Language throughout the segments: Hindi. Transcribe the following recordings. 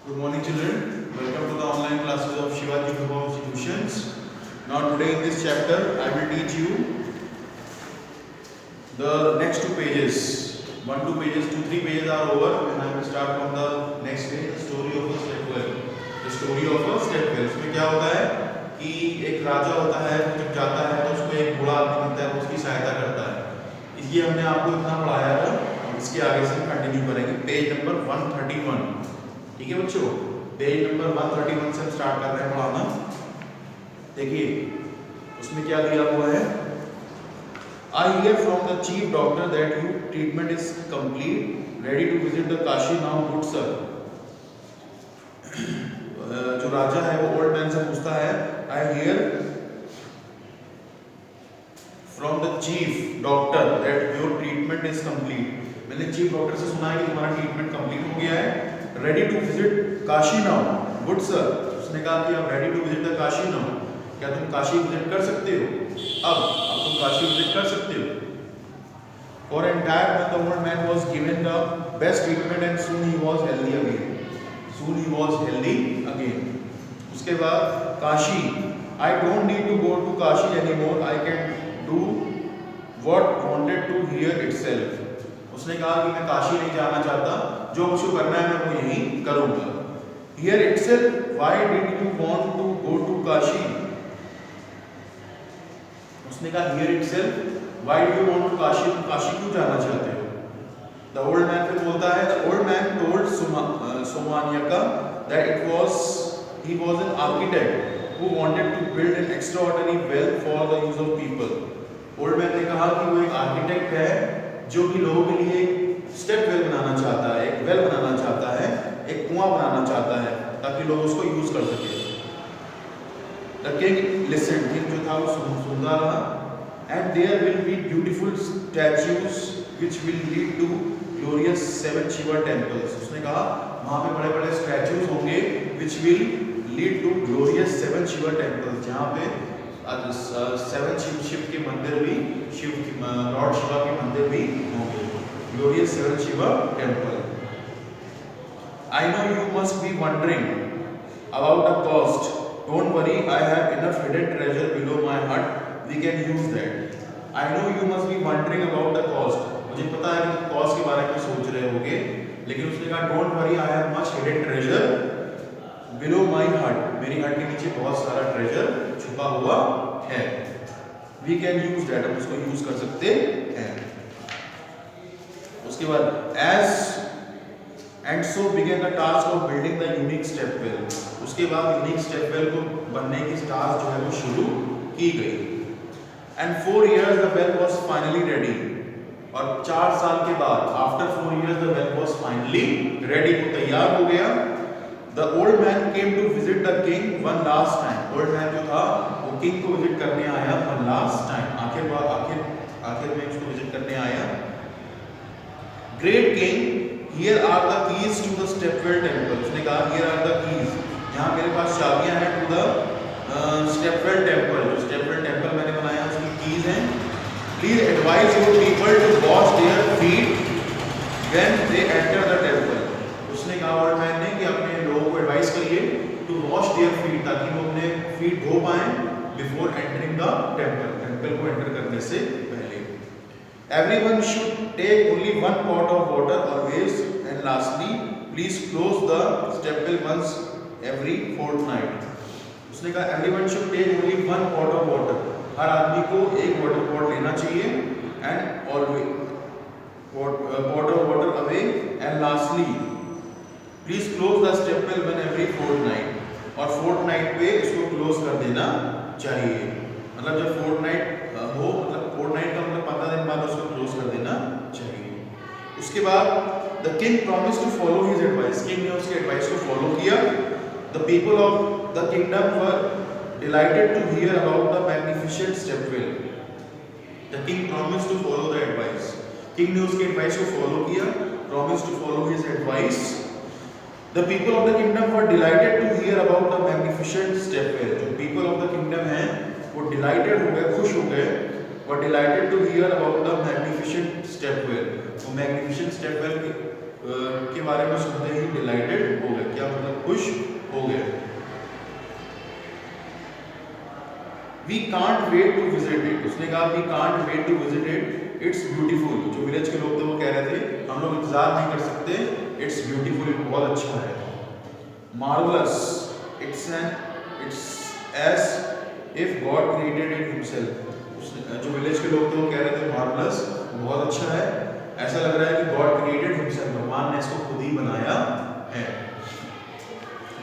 Good morning, children. Welcome to the online classes of Shivaji Group of Institutions. Now, today in this chapter, I will teach you the next two pages. 2, 3 pages are over, and I will start from the next page. The story of a stepwell. The story of a stepwell. इसमें क्या होता है कि एक राजा होता है, वो जब जाता है तो उसको एक बूढ़ा आदमी मिलता है, वो उसकी सहायता करता है। इसलिए हमने आपको इतना पढ़ाया था। इसके आगे से कंटिन्यू करेंगे। Page number 131। ठीक है बच्चों, पेज नंबर 131 से हम स्टार्ट कर रहे हैं पढ़ाना। देखिए उसमें क्या दिया हुआ है। I hear from the chief doctor that your treatment is complete, ready to visit the Kashi now, good sir. जो राजा है वो ओल्ड मैन से पूछता है, I hear from the chief doctor that your treatment is complete. मैंने चीफ डॉक्टर से सुना है कि तुम्हारा ट्रीटमेंट कंप्लीट हो गया है। Ready to visit Kashi now, good sir. उसने कहा कि आप ready to visit the Kashi now, क्या तुम काशी विजिट कर सकते हो? अब तुम काशी विजिट कर सकते हो। For an entire month the old man was given the best treatment and soon he was healthy again. Soon he was healthy again. उसके बाद Kashi, I don't need to go to Kashi anymore. I can do what wanted to hear itself. उसने कहा कि मैं काशी नहीं जाना चाहता, जो मुझे करना है मैं वो यहीं करूंगा। Here itself, why did you want to go to Kashi? उसने कहा here itself, why do you want to Kashi? तुम काशी क्यों जाना चाहते हो? The old man फिर बोलता है, the old man told Somanyaka that he was an architect who wanted to build an extraordinary well for the use of people. Old man ने कहा कि वो एक आर्किटेक्ट है जो कि लोगों के लिए एक स्टेप वेल बनाना चाहता है, एक वेल बनाना चाहता है, एक कुआं बनाना चाहता है ताकि लोग उसको यूज कर सके। The king listened, king जो था वो सुनता रहा। And there will be beautiful statues which will lead to glorious 7 Shiva temples. उसने कहा वहाँ पे बड़े-बड़े स्टैचूज होंगे which will lead to glorious 7 Shiva temples, जहाँ पे 7 शिव के मंदिर भी, लॉर्ड शिवा के मंदिर भी होंगे। Glorious 7 Shiva temple. I know you must be wondering about the cost. Don't worry, I have enough hidden treasure below my hut. We can use that. I know you must be wondering about the cost. मुझे पता है कि तुम कॉस्ट के बारे में सोच रहे होगे, लेकिन उसने कहा don't worry, I have much hidden treasure below my hut. मेरी हट के नीचे बहुत सारा ट्रेजर छुपा हुआ है। We can use that, हम उसको यूज कर सकते हैं। उसके बाद as and so began the task of building the unique step well. उसके बाद यूनिक स्टेप वेल को बनने की टास्क जो है वो शुरू की गई। And 4 years the well was finally ready. और 4 साल के बाद after 4 years the well was finally ready, वो तैयार हो गया। The old man came to visit the king one last time. Old man जो था वो किंग को विजिट करने आया one last time. आखिर में उसको विजिट करने आया। Great king, here are the keys to the Stepwell temple. उसने कहा here are the keys. यहाँ मेरे पास चाबियाँ हैं to the Stepwell temple. जो Stepwell temple मैंने बनाया उसकी keys हैं। Please advise your people to wash their feet when they enter the temple. उसने कहा ओल्ड मैन ने कि अपने लोगों को एडवाइस करिए टू वॉश देयर फीट, ताकि वो अपने फीट धो पाएं before entering the temple, temple को एंटर करने से पहले। Everyone should take only 1 pot of water always, and lastly please close the stepwell once every fortnight. उसने कहा everyone should take only 1 pot of water, हर आदमी को एक वाटर पॉट लेना चाहिए, and always pot of water away, and lastly please close the stepwell when every fortnight, और फोर्टनाइट पे इसको क्लोज कर देना चाहिए। मतलब जब फोर्टनाइट हो, मतलब फोर्टनाइट का मतलब 15 दिन बाद उसको क्लोज कर देना चाहिए। उसके बाद the king promised to follow his advice, king ने उसके एडवाइस को फॉलो किया। The people of the kingdom were delighted to hear about the magnificent stepwell. The king promised to follow the advice, king ने उसके एडवाइस को फॉलो किया, promised to follow his advice. The people of the kingdom were delighted to hear about the magnificent stepwell. जो people of the kingdom हैं वो delighted हो गए, खुश हो गए, were delighted to hear about the magnificent stepwell. वो magnificent stepwell के बारे में सुनते ही डिलाइटेड हो गए। क्या मतलब खुश हो गए। We can't wait to visit it, उसने कहा we can't wait to visit it, it's beautiful। जो विलेज के लोग थे वो कह रहे थे हम लोग इंतजार नहीं कर सकते, it's beautiful, बहुत अच्छा है। Marvelous, it's as if God created it himself। जो विलेज के लोग थे वो कह रहे थे marvelous, बहुत अच्छा है, ऐसा लग रहा है कि God created himself, भगवान ने इसको खुद ही बनाया है।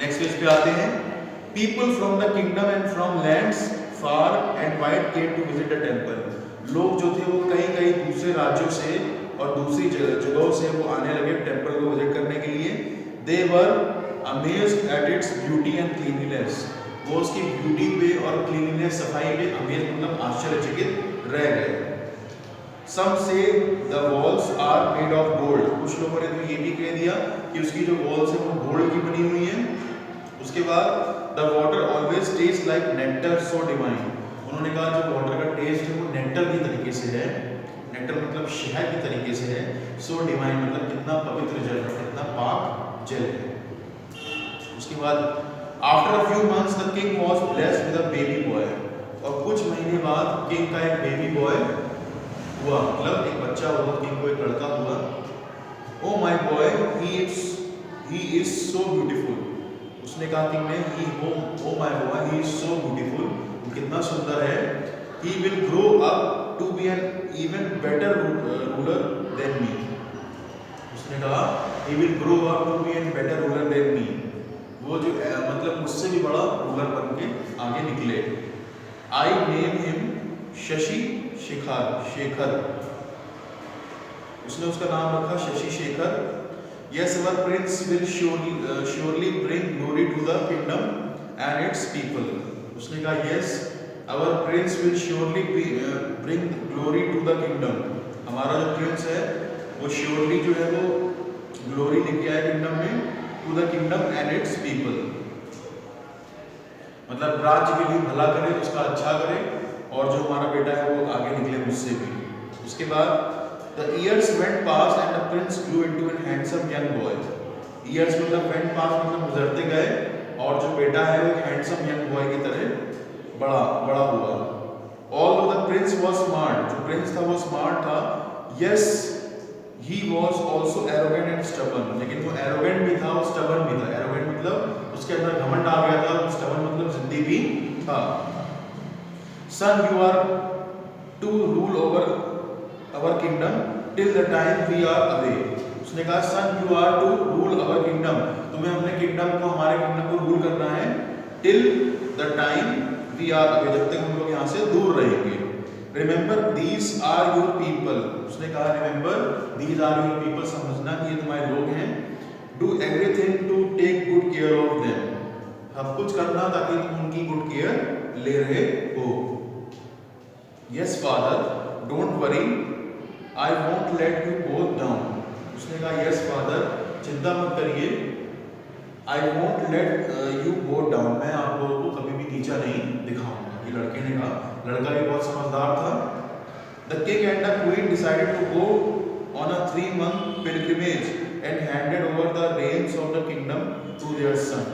नेक्स्ट पेज पे आते हैं। People from the kingdom and from lands far and wide came to visit the temple। लोग जो थे वो कई दूसरे राज्यों से और दूसरी जगहों से वो आने लगे टेंपल को विजिट करने के लिए। They were amazed at its beauty and cleanliness। वो उसकी ब्यूटी पे और क्लीनलीनेस सफाई पे अमेज मतलब आश्चर्यचकित रह गए। Some say the walls are made of gold। कुछ लोगों ने तो ये भी कह दिया कि उसकी जो वॉल्स है वो गोल्ड की बनी हुई है। उसके बाद the water always tastes like nectar, so divine। उन्होंने कहा जो वाटर का टेस्ट है वो नेक्टर की तरीके से है, नेक्टर मतलब शहद की तरीके से है, so divine मतलब कितना पवित्र जल है, कितना पाक जल है। उसके बाद after a few months the king was blessed with a baby boy। और कुछ महीने बाद किंग का एक बेबी बॉय हुआ, मतलब एक बच्चा हुआ, किंग को एक लड़का हुआ। Oh my boy, he is so beautiful। उसने कहा कि मैं oh my boy, he is so beautiful, वो कितना सुंदर है। He will grow up to be an even better ruler than me। उसने कहा he will grow up to be a better ruler than me। वो जो मतलब मुझसे भी बड़ा रूलर बन के आगे निकले। I name him Shashi Shekhar. उसने उसका नाम रखा Shashi Shekhar. Yes, our prince will surely bring glory to the kingdom and its people। उसने कहा yes, our prince will surely bring glory to the kingdom। हमारा जो प्रिंस है वो surely जो है वो ग्लोरी लेके आए किंगडम में, to the kingdom and its people। मतलब राज्य के लिए भला करे, उसका अच्छा करे, और जो हमारा बेटा है वो आगे निकले मुझसे भी। उसके बाद The years went past and the prince grew into a handsome young boy। Years मतलब went past मतलब गुजरते गए, और जो बेटा है वो एक handsome young boy की तरह बड़ा हुआ। Although the prince was smart, जो prince था वो smart था, yes he was also arrogant and stubborn। लेकिन वो arrogant भी था और stubborn भी था। arrogant मतलब उसके अंदर घमंड आ गया था, stubborn मतलब जिद्दी भी था। Son, you are to rule over our kingdom till the time we are away। उसने कहा son, you are to rule our kingdom, तुम्हें अपने किंगडम को, हमारे किंगडम को रूल करना है till the time we are away, जब तक हम लोग यहाँ से दूर रहेंगे। Remember these are your people। उसने कहा remember these are your people, समझना कि ये तुम्हारे लोग हैं। Do everything to take good care of them। सब कुछ करना ताकि तुम उनकी गुड केयर ले रहे हो। Yes father, don't worry, I won't let you both down। उसने कहा yes father, चिंता मत करिए, I won't let you both down, मैं आप लोगों को कभी भी नीचा नहीं दिखाऊंगा। ये लड़के ने कहा, लड़का भी बहुत समझदार था। The king and the queen decided to go on a 3-month pilgrimage and handed over the reins of the kingdom to their son।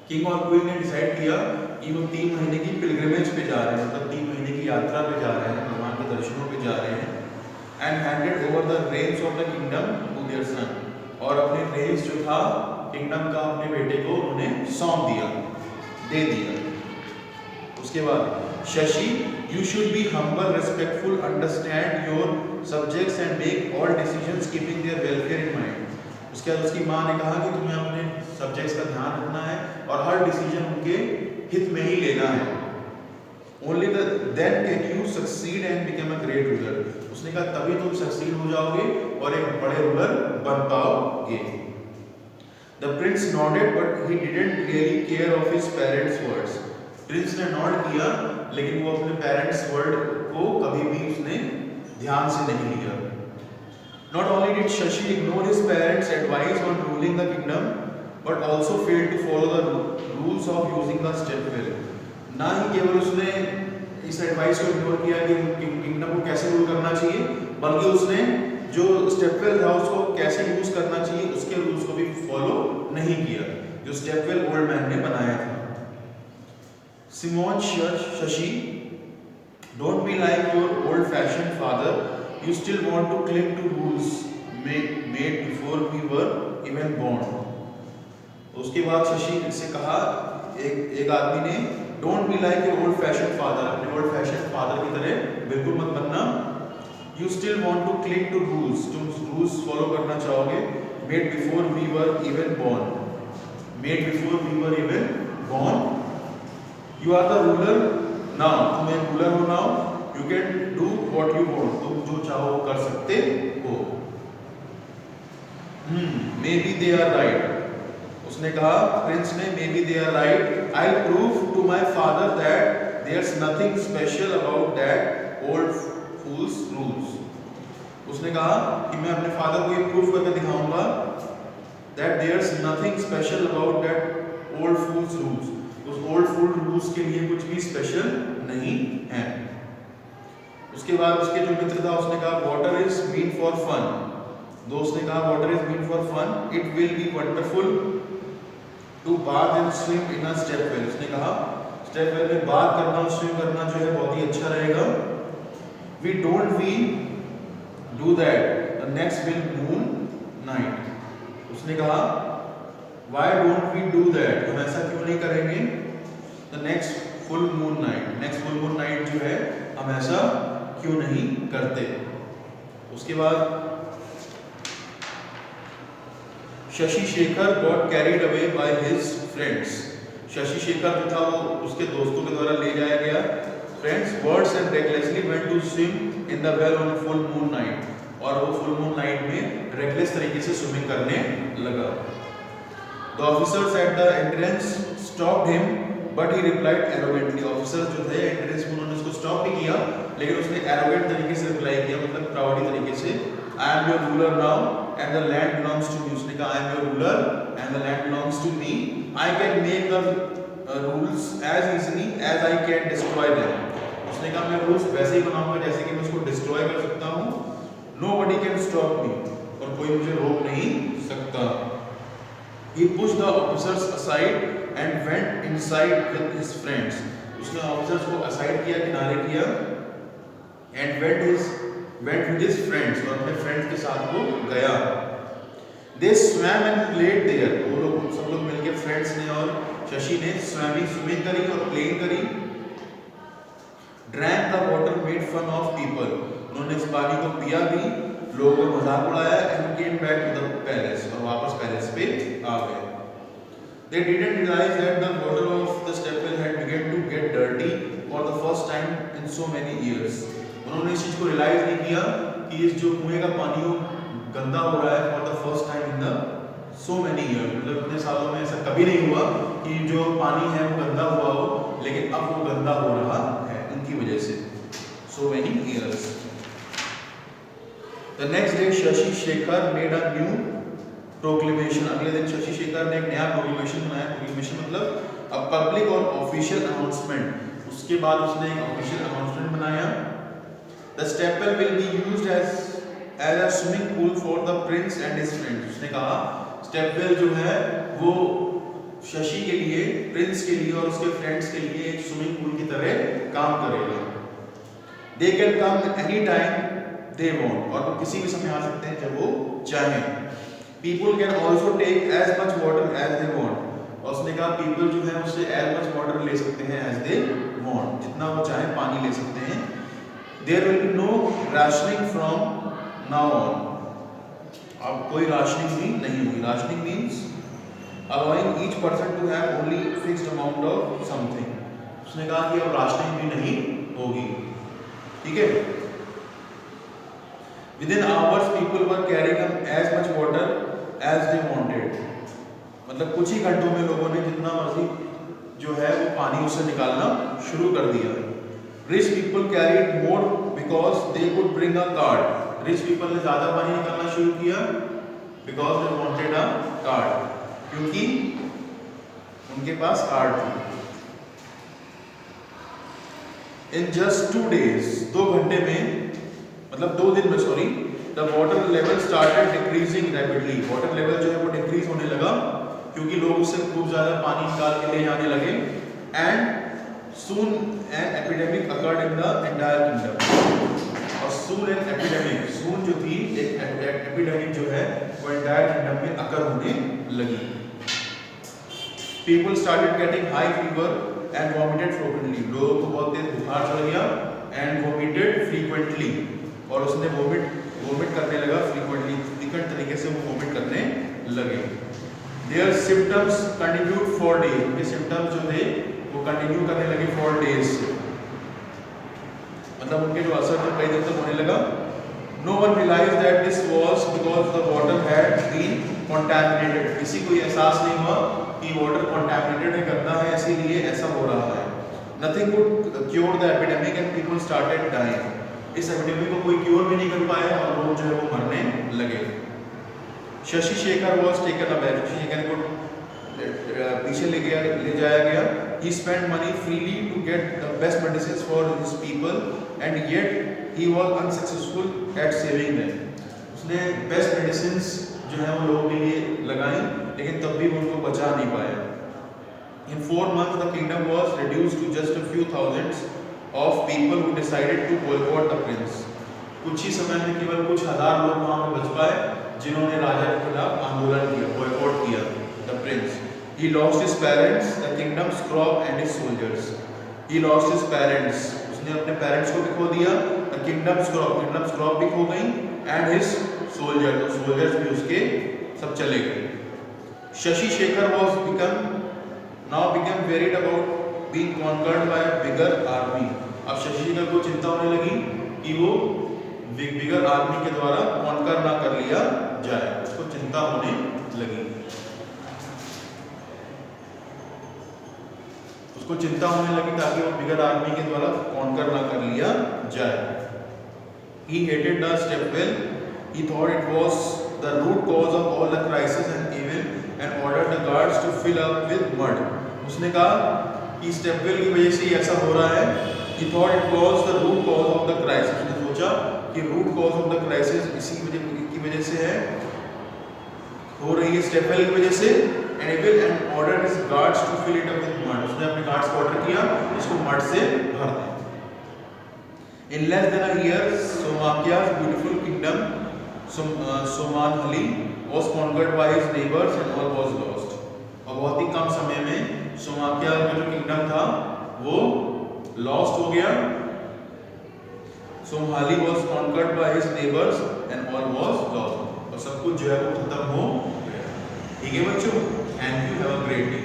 King और क्वीन ने डिसाइड किया कि वो 3 महीने की पिलग्रिमेज पे जा रहे हैं, मतलब 3 महीने की यात्रा पे जा रहे हैं, भगवान के दर्शनों पे जा रहे हैं। And handed over the reins of the kingdom to their son. और अपने रेन्स जो था किंगडम का अपने बेटे को उन्हें सौंप दिया, दे दिया। उसके बाद Shashi, you should be humble, respectful, understand your subjects and make all decisions keeping their welfare in mind. उसके बाद उसकी माँ ने कहा कि तुम्हें अपने सब्जेक्ट्स का ध्यान रखना है और हर डिसीजन उनके हित में ही लेना है। Only then can you succeed and become a great ruler। उसने कहा तभी तुम सक्सीड हो जाओगे और एक बड़े रूलर बन पाओगे। The prince nodded but he didn't really care of his parents' words। Prince ने नॉड किया लेकिन वो अपने पेरेंट्स वर्ड को कभी भी उसने ध्यान से नहीं लिया। Not only did Shashi ignore his parents' advice on ruling the kingdom, but also failed to follow the rules of using the stepwell। ना ही केवल उसने इस एडवाइस को इग्नोर किया कि किंगडम को कैसे रूल करना चाहिए, बल्कि उसने जो स्टेपवेल था उसको कैसे यूज करना चाहिए उसके रूल्स को भी फॉलो नहीं किया जो स्टेपवेल ओल्ड मैन ने बनाया था। C'mon Shashi, don't be like your old fashion father, you still want to cling to rules made before we were even born. उसके बाद शशि से कहा एक आदमी ने, don't be like your old fashion father, अपने ओल्ड फैशन फादर की तरह बिल्कुल मत बनना। You still want to cling to rules, तुम रूल्स फॉलो करना चाहोगे, made before we were even born, made before we were even born. You are the ruler now, तुम एक रूलर हो now, you can do what you want, तुम जो चाहो कर सकते हो। Maybe they are right, उसने कहा प्रिंस ने, maybe they are right, I will prove to my father that there is nothing special about that old fool's rules. उसने कहा कि मैं अपने फादर को ये प्रूव करके दिखाऊंगा that there is nothing special about that old fool's rules, उस ओल्ड फूल रूल्स के लिए कुछ भी स्पेशल नहीं है। उसके बाद उसके जो मित्र था उसने कहा water is mean for fun, दोस्त ने कहा water is mean for fun, it will be wonderful to bath and swim in a stepwell. उसने कहा स्टेपवेल में बाथ करना और स्विम करना जो है बहुत ही अच्छा रहेगा। We don't we do that the next will moon night, उसने कहा why don't we do that, हम ऐसा क्यों नहीं करेंगे the next full moon night, next full moon night जो है हम ऐसा क्यों नहीं करते। उसके बाद Shashi Shekhar got carried away by his friends, Shashi Shekhar जो था वो उसके दोस्तों के द्वारा ले जाया गया। Friends words and recklessly went to swim in the well on full moon night, और वो फुल मून नाइट में रेकलेस तरीके से स्विमिंग करने लगा। The officers at the entrance stopped him but he replied arrogantly, officers जो थे एंट्रेंस में उन्होंने उसको स्टॉप भी किया लेकिन उसने एरोगेंट तरीके से रिप्लाई किया, मतलब प्राउडी तरीके से, I am your ruler now and the land belongs to me, उसने कहा I am your ruler and the land belongs to me, I can make the rules as easily as I can destroy them, उसने कहा मैं रूल्स वैसे ही बनाऊंगा जैसे कि मैं उसको डिस्ट्रॉय कर सकता हूँ। नोबडी कैन स्टॉप मी, और कोई मुझे रोक नहीं सकता। He pushed the officers aside and went inside with his friends, उसने ऑफिसर्स को असाइड किया, किनारे किया, and went with his friends, और अपने फ्रेंड्स के साथ वो गया। They swam and played there, वो लोग सब लोग मिलके फ्रेंड्स ने और शशि ने स्विमिंग करी और प्लेइंग करी। Drank the water, made fun of people, उन्होंने इस पानी को पिया भी, लोगों को मजाक उड़ाया, and came back to the palace, और वापस पैलेस पे आ गए। They didn't realize that the water of the stepwell had begun to get dirty for the first time in so many years, उन्होंने इस चीज को रियलाइज नहीं किया कि इस जो कुएं का पानी वो गंदा हो रहा है for the first time in the so many years, मतलब इतने सालों में ऐसा कभी नहीं हुआ कि जो पानी है वो गंदा हुआ हो, लेकिन अब वो गंदा हो रहा है उनकी वजह से, so many years। The next day Shashi Shekhar made a new proclamation, अगले दिन शशि शेखर ने एक नया प्रोक्लेमेशन बनाया। प्रोक्लेमेशन मतलब अब पब्लिक और ऑफिशियल अनाउंसमेंट, उसके बाद उसने एक ऑफिशियल अनाउंसमेंट बनाया। The stepwell will be used as a swimming pool for the prince and his friends, उसने कहा स्टेपवेल जो है वो शशि के लिए, प्रिंस के लिए और उसके फ्रेंड्स के लिए एक स्विमिंग पूल की तरह काम करेगा। They can come anytime they want, और वो किसी भी समय आ सकते हैं जब वो चाहें। People can also take as much water as they want, और उसने कहा पीपल जो है उससे as much water ले सकते हैं as they want, जितना वो चाहे पानी ले सकते हैं। There will be no rationing from now on, अब कोई राशनिंग भी नहीं होगी। Rationing means allowing each person to have only fixed amount of something, उसने कहा कि अब राशनिंग भी नहीं होगी, ठीक है। Within hours people were carrying as much water as they wanted, मतलब कुछ ही घंटों में लोगों ने जितना मर्जी जो है वो पानी उससे निकालना शुरू कर दिया। Rich people carried more because they could bring a cart, rich people ने ज्यादा पानी निकालना शुरू किया because they wanted a cart, क्योंकि उनके पास कार्ड थी। In just 2 days, 2 घंटे में, मतलब 2 दिन में, sorry, the water level started decreasing rapidly, water level जो है वो डिक्रीज होने लगा क्योंकि लोग उससे खूब ज़्यादा पानी निकाल के ले जाने लगे। And soon an epidemic occurred in the entire kingdom, और सून एन एपिडेमिक, सून जो थी एक एपिडेमिक जो है वो एंटायर किंगडम में अकर होने लगी। People started getting high fever and vomited frequently, लोगों को बहुत तेज बुखार चढ़ गया and vomited frequently, और उसने वोमिट करने लगा frequently, फ्रीक्वेंट तरीके से वो वोमिट करने लगे। Their symptoms continued for days, उनके symptoms जो थे वो कंटिन्यू करने लगे for days, मतलब उनके जो असर थे कई दिन तक होने लगा। No one realized that this was because the water had been contaminated, किसी को ये एहसास नहीं हुआ कि वाटर contaminated है, गंदा है, इसीलिए ऐसा हो रहा है। Nothing could cure the epidemic and people started dying, इस एपिडेमिक को कोई क्योर भी नहीं कर पाया और लोग जो है वो मरने लगे। Shashi Shekhar was taken aback, Shashi Shekhar को पीछे ले जाया गया। He spent money freely to get the best medicines for his people and yet he was unsuccessful at saving them, उसने बेस्ट मेडिसिन्स जो है वो लोगों के लिए लगाई लेकिन तब भी वो उनको बचा नहीं पाया। In 4 months the kingdom was reduced to just a few thousands of people who decided to boycott the prince, कुछ ही समय में केवल कुछ हजार लोग वहाँ में बच पाए जिन्होंने राजा के खिलाफ आंदोलन किया, बॉयकॉट किया the prince। He lost his parents, the kingdom's crop and his soldiers, he lost his parents, उसने अपने पेरेंट्स को भी खो दिया, the kingdom's crop भी खो गई and his soldiers भी उसके सब चले गए। Shashi Shekhar now became worried about being conquered by a bigger army, अब शशि शेखर को चिंता होने लगी कि वो बिगर आर्मी के द्वारा कॉन्कर ना कर लिया जाए, उसको चिंता होने लगी, ताकि वो बिगर आर्मी के द्वारा कॉन्कर ना कर लिया जाए। He hated the stepwell, he thought it was the root cause of all the crisis and evil and ordered the guards to fill up with mud, उसने कहा कि स्टेपवेल की वजह से ही ऐसा हो रहा है। He thought it was the root cause of the crisis, उसने सोचा कि root cause of the crisis इसी की वजह से है, हो रही है स्टेपवेल की वजह से। And he will and ordered his guards to fill it up with mud, उसने अपने गार्ड्स को ऑर्डर किया इसको मड से भर दें। In less than a year, Somakia's beautiful kingdom, Somanhali, was conquered by his neighbors and all was lost, और बहुत ही कम समय में सोमाकिया का जो किंगडम था वो लॉस्ट हो गया। Somali was conquered by his neighbors and all was lost, और सब कुछ जो है वो खत्म हो गया। ठीक है बच्चों, thank you, have a great day.